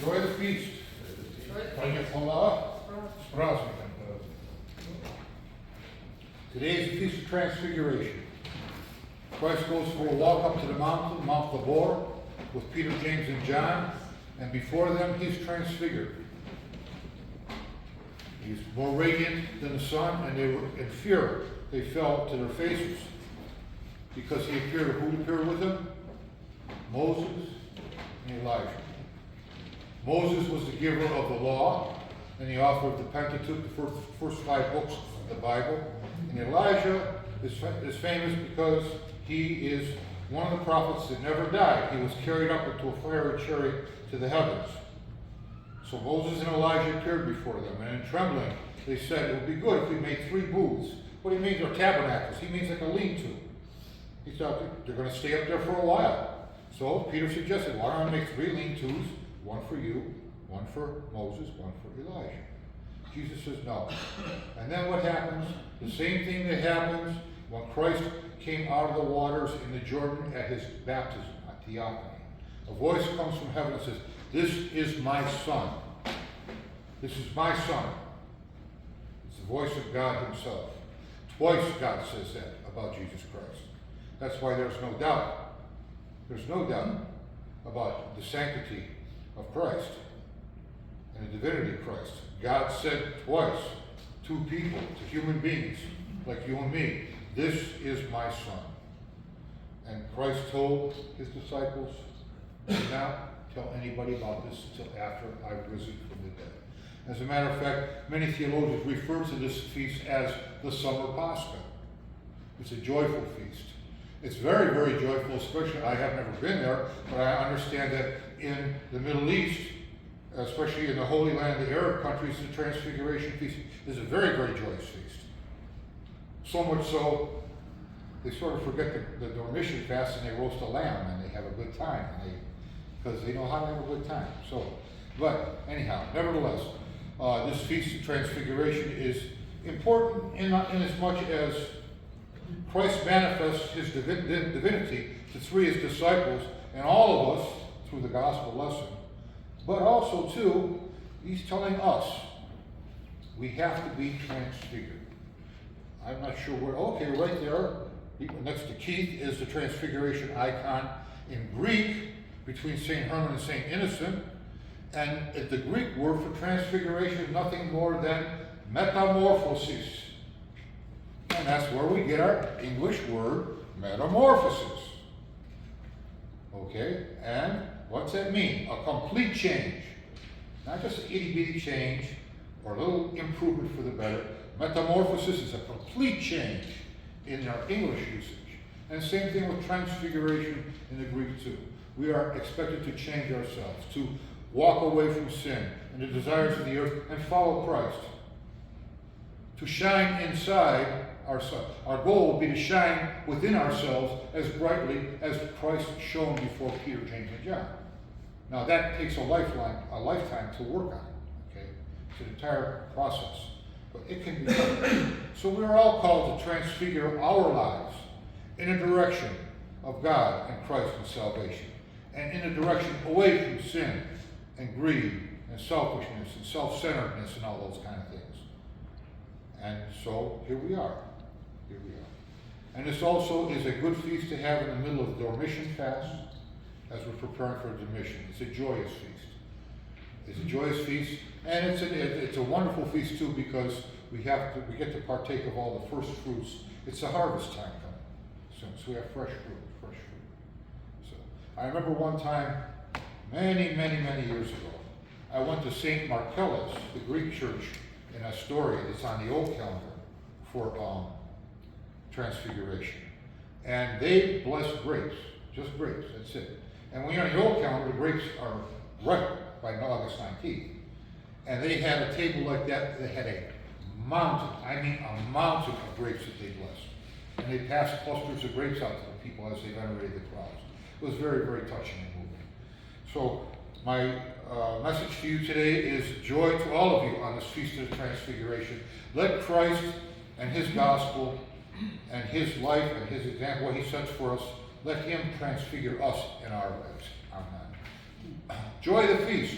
Enjoy the feast. Fajnie chwała. Z praznikiem. Today is the Feast of Transfiguration. Christ goes for a walk up to the mountain, Mount Tabor, with Peter, James, and John, and before them he's transfigured. He's more radiant than the sun, and they were in fear. They fell to their faces because he appeared. Who appeared with him? Moses and Elijah. Moses was the giver of the law and the author of the Pentateuch, the first 5 books of the Bible. And Elijah is famous because he is one of the prophets that never died. He was carried up into a fiery chariot to the heavens. So Moses and Elijah appeared before them, and in trembling they said, it would be good if we made 3 booths. What he means are tabernacles. He means like a lean-to. He thought they're going to stay up there for a while. So Peter suggested, why don't I make 3 lean-tos, one for you, one for Moses, one for Elijah. Jesus says no. And then what happens? The same thing that happens when Christ came out of the waters in the Jordan at his baptism, at Theophany. A voice comes from heaven and says, this is my son. This is my son. It's the voice of God himself. Twice God says that about Jesus Christ. That's why there's no doubt. There's no doubt about the sanctity of Christ and the divinity of Christ. God said twice to people, to human beings like you and me, this is my son. And Christ told his disciples, do not tell anybody about this until after I've risen from the dead. As a matter of fact, many theologians refer to this feast as the Summer Pascha. It's a joyful feast. It's very, very joyful, especially, I have never been there, but I understand that in the Middle East, especially in the Holy Land, the Arab countries, the Transfiguration Feast is a very, very joyous feast. So much so, they sort of forget the Dormition fast and they roast a lamb and they have a good time, because they know how to have a good time. So, but anyhow, nevertheless, this Feast of Transfiguration is important in as much as Christ manifests his divinity to 3 of his disciples and all of us through the gospel lesson. But also, too, he's telling us we have to be transfigured. I'm not sure where, okay, right there, next to Keith is the Transfiguration icon in Greek between St. Herman and St. Innocent. And the Greek word for transfiguration is nothing more than metamorphosis. And that's where we get our English word metamorphosis. Okay, and what's that mean? A complete change. Not just an itty-bitty change or a little improvement for the better. Metamorphosis is a complete change in our English usage. And same thing with transfiguration in the Greek too. We are expected to change ourselves, to walk away from sin and the desires of the earth and follow Christ. To shine inside ourselves. Our goal will be to shine within ourselves as brightly as Christ shone before Peter, James, and John. Now that takes a lifetime to work on. Okay, it's an entire process, but it can be done. So we are all called to transfigure our lives in a direction of God and Christ and salvation, and in a direction away from sin and greed and selfishness and self-centeredness and all those kind of things. And so here we are. Here we are. And this also is a good feast to have in the middle of the Dormition fast as we're preparing for Dormition. It's a joyous feast. It's a joyous feast, and it's a wonderful feast too because we get to partake of all the first fruits. It's the harvest time coming soon, so we have fresh fruit. So I remember one time, many, many, many years ago, I went to St. Marcellus, the Greek church in Astoria. It's on the old calendar for Transfiguration. And they bless grapes, just grapes, that's it. And when you're on the old calendar, the grapes are ripe by August 19th. And they had a table like that, they had a mountain of grapes that they blessed. And they passed clusters of grapes out to the people as they venerated the crowds. It was very, very touching and moving. So my message to you today is joy to all of you on this Feast of the Transfiguration. Let Christ and his gospel and his life and his example, what he sets for us, let him transfigure us in our lives. Amen. Joy the feast.